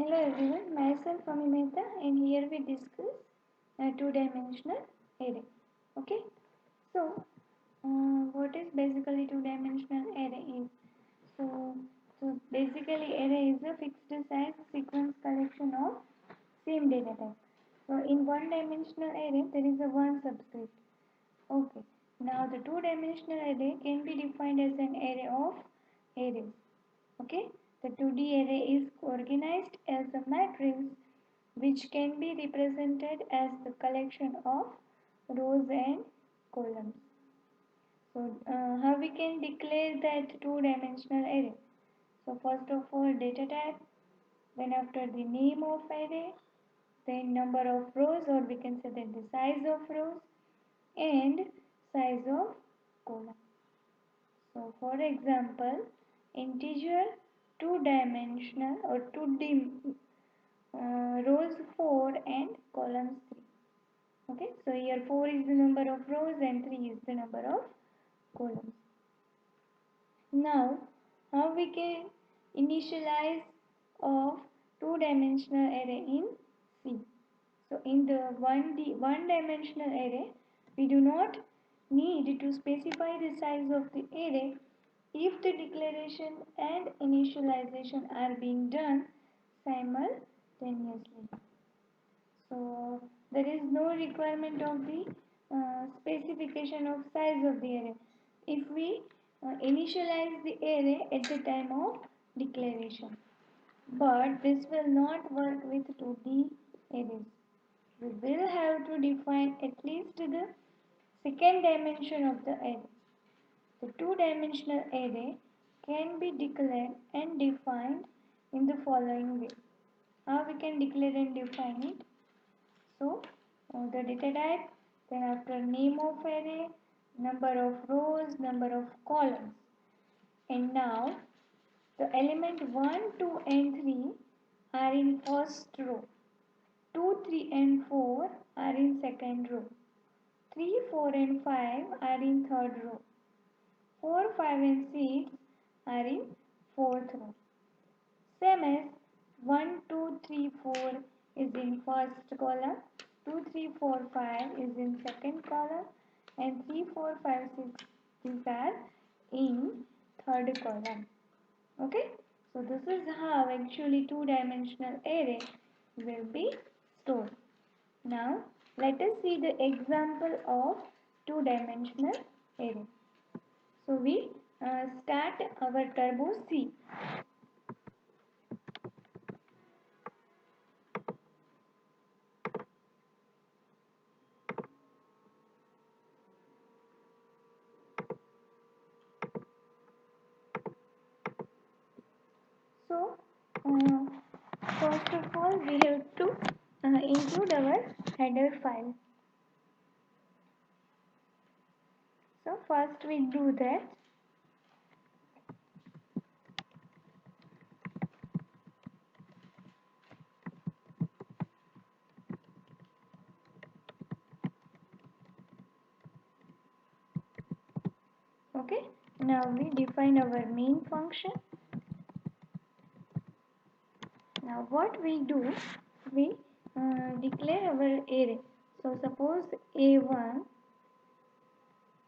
Hello everyone, myself Ami Mehta and here we discuss a two-dimensional array. Okay, so what is basically two-dimensional array is? So basically array is a fixed size sequence collection of same data type. So in one-dimensional array there is a one subscript. Okay, now the two-dimensional array can be defined as an array of arrays. Okay, the 2D array is organized as a matrix which can be represented as the collection of rows and columns. So how we can declare that two-dimensional array? So first of all data type, then after the name of array, then number of rows, or we can say that the size of rows and size of column. So for example, integer two-dimensional or 2D rows 4 and columns 3. Okay, so here 4 is the number of rows and 3 is the number of columns. Now, how we can initialize of two-dimensional array in C. So in the one-dimensional array, we do not need to specify the size of the array if the declaration and initialization are being done simultaneously. So there is no requirement of the specification of size of the array if we initialize the array at the time of declaration. But this will not work with 2D arrays. We will have to define at least the second dimension of the array. The two-dimensional array can be declared and defined in the following way. How we can declare and define it? So, the data type, then after name of array, number of rows, number of columns. And now, the element 1, 2 and 3 are in first row. 2, 3 and 4 are in second row. 3, 4 and 5 are in third row. 4, 5 and 6 are in fourth row. Same as 1, 2, 3, 4 is in first column, 2, 3, 4, 5 is in second column, and 3, 4, 5, 6 these are in third column. Okay, so this is how actually two-dimensional array will be stored. Now let us see the example of two-dimensional array. So we start our turbo C. So first of all we have to include our header file. So first we do that. Okay, now we define our main function. Now what we do, we declare our array. So suppose A1,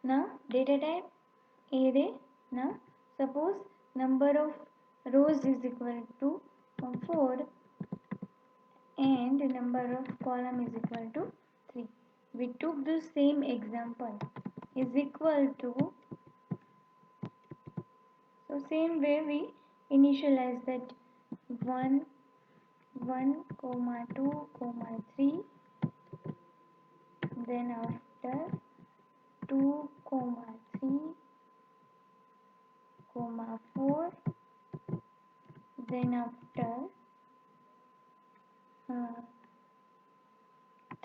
now data type array. Now suppose number of rows is equal to 4 and number of column is equal to 3. We took the same example is equal to, so same way we initialize that 1 1 comma 2 comma 3, then after 2 comma 3 comma 4, then after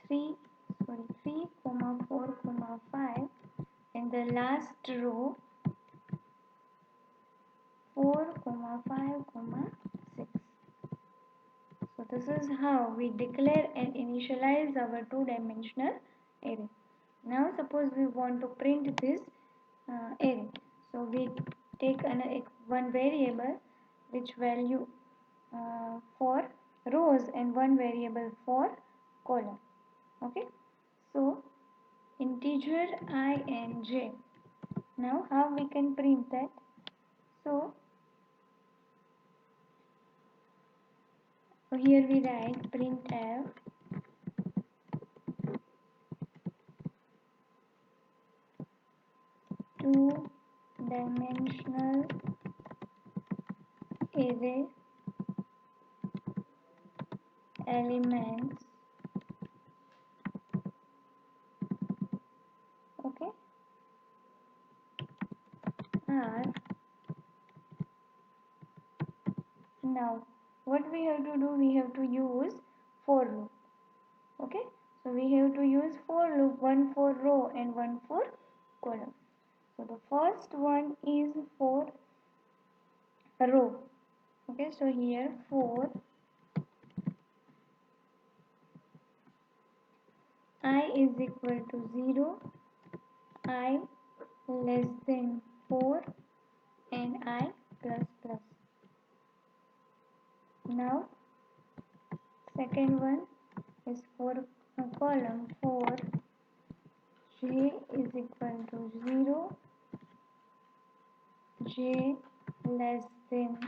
3 comma 4 comma 5, and the last row 4 comma 5 comma 6. So this is how we declare and initialize our two-dimensional array. Now suppose we want to print this array. So we take one variable which value for rows and one variable for column. Okay, so integer I and j. Now how we can print that? So here we write printf two-dimensional array elements, okay, are. Now what we have to do, we have to use for loop. Okay, so we have to use for loop, one for row and one for column. So the first one is for row. Okay, so here for I is equal to 0, I less than 4 and I plus plus. Now second one is for a column for j is equal to 0, j less than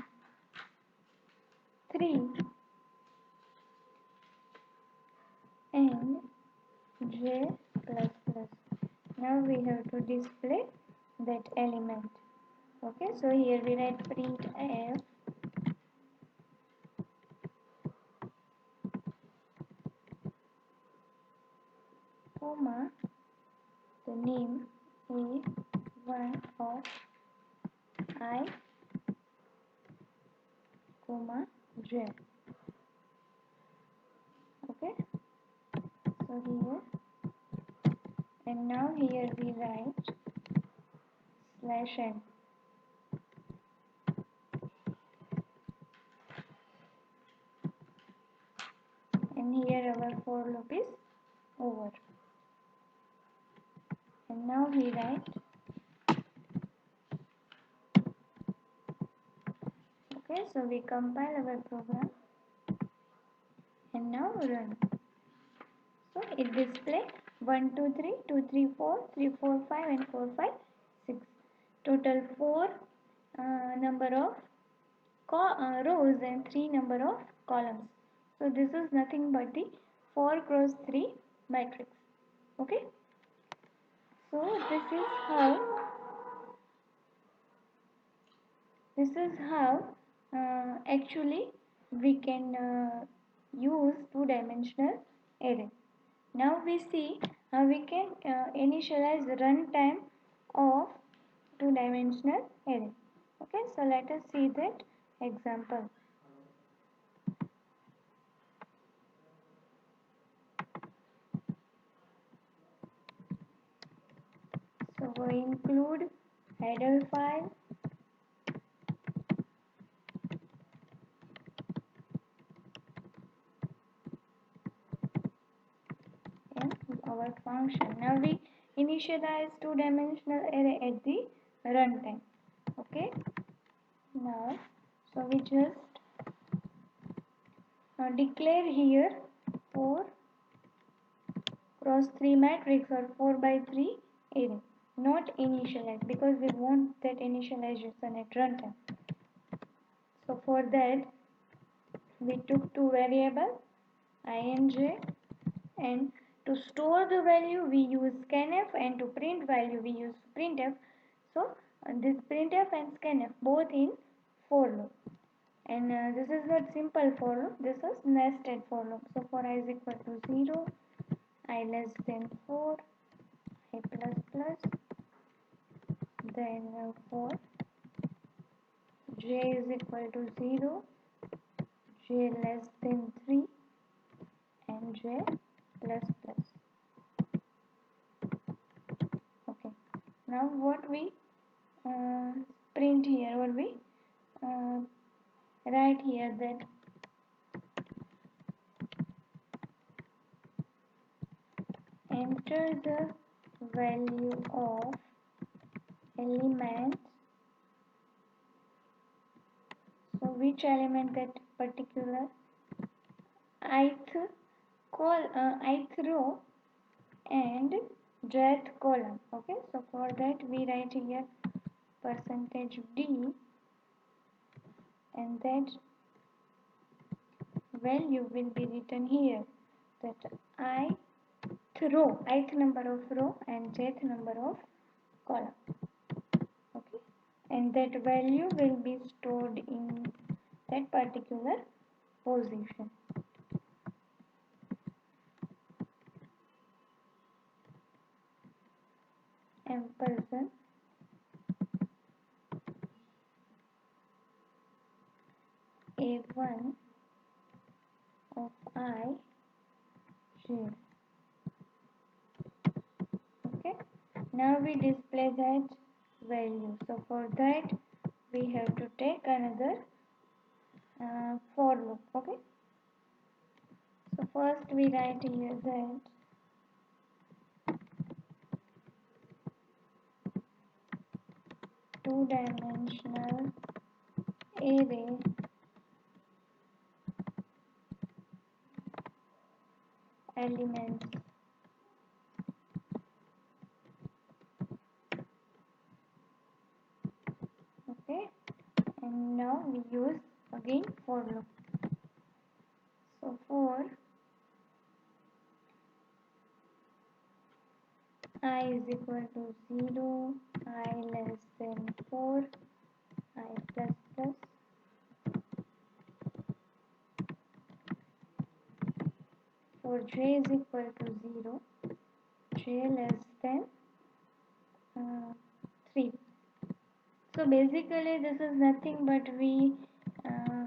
3 and j plus plus. Now we have to display that element. Okay, so here we write printf comma the name is one of I comma j. Okay, so here and now here we write slash n and here our for loop is over. And now we write, okay, so we compile our program and now run. So it display 1, 2, 3, 2, 3, 4, 3, 4, 5 and 4, 5, 6. Total 4 number of rows and 3 number of columns. So this is nothing but the 4 cross 3 matrix. Okay. So this is how actually we can use two-dimensional array. Now we see how we can initialize the runtime of two-dimensional array. Okay, so let us see that example. So we include header file and our function. Now we initialize two-dimensional array at the runtime. Okay. Now, so we just declare here 4 cross 3 matrix or 4 by 3 array, not initialize, because we want that initialization at runtime. So for that we took two variables I and j, and to store the value we use scanf, and to print value we use printf. So this printf and scanf both in for loop. And this is not simple for loop, this is nested for loop. So for I is equal to 0, I less than 4, I plus plus, then for j is equal to 0, j less than 3 and j plus plus. Okay, now what we print here, what we uh, write here, that enter the value of element. So which element, that particular ith ith row and jth column. Okay, so for that we write here percentage d, and that value will be written here, that ith number of row and jth number of column. Okay, and that value will be stored in that particular position. Ampersand a1 of I j. Okay, now we display that value. So for that we have to take another for loop. Okay, so first we write here that two-dimensional array elements. Okay, and now we use again for loop. So for I is equal to 0, I less than 4, I plus plus, for j is equal to 0, j less than 3. So basically this is nothing but we uh,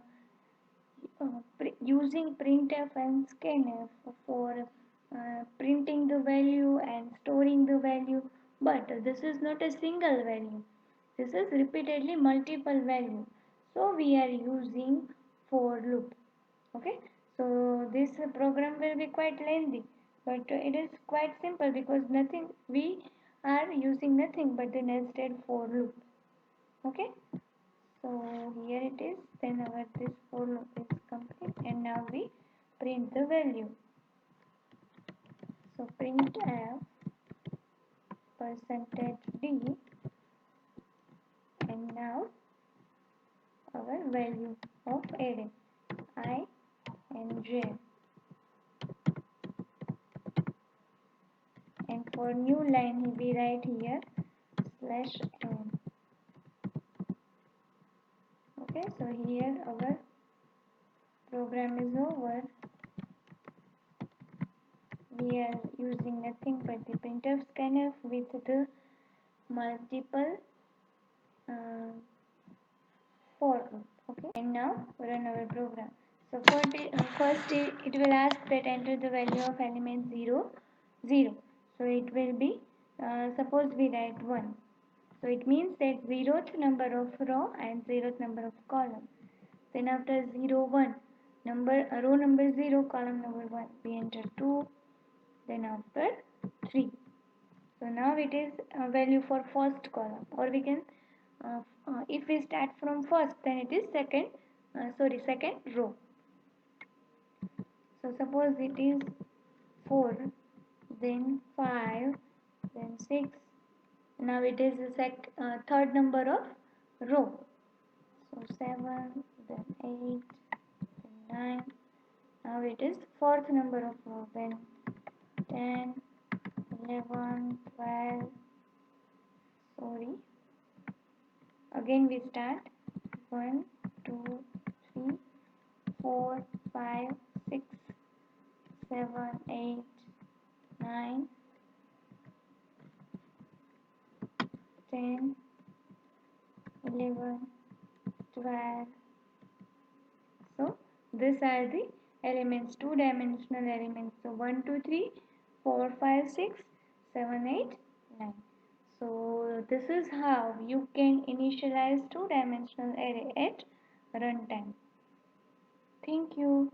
using printf and scanf for printing the value and storing the value, but this is not a single value, this is repeatedly multiple value, so we are using for loop. Okay, so this program will be quite lengthy, but it is quite simple because nothing we are using nothing but the nested for loop. Okay, so here it is, then our this for loop is complete, and now we print the value. So print f percentage d, and now our value of array I and j, and for new line we write here slash n. Okay, so here our program is over. We are using nothing but the printf scanf with the multiple uh, for loop. Okay, and now run our program. So first it will ask that enter the value of element 0 0. So it will be suppose we write 1, so it means that 0th number of row and 0th number of column. Then after 0 1 number row number 0 column number 1 we enter 2, then after 3. So now it is a value for first column, or we can if we start from first, then it is second row. So suppose it is 4, then 5, then 6. Now it is the third number of row. So 7, then 8, then 9. Now it is fourth number of row, then 10, 11, 12. Sorry. Again we start 1, 2, 3, 4, 5, 6, 7, 8, 9, 10, 11, 12. So these are the elements, two-dimensional elements. So 1, 2, 3, 4, 5, 6, 7, 8, 9. So this is how you can initialize two-dimensional array at runtime. Thank you.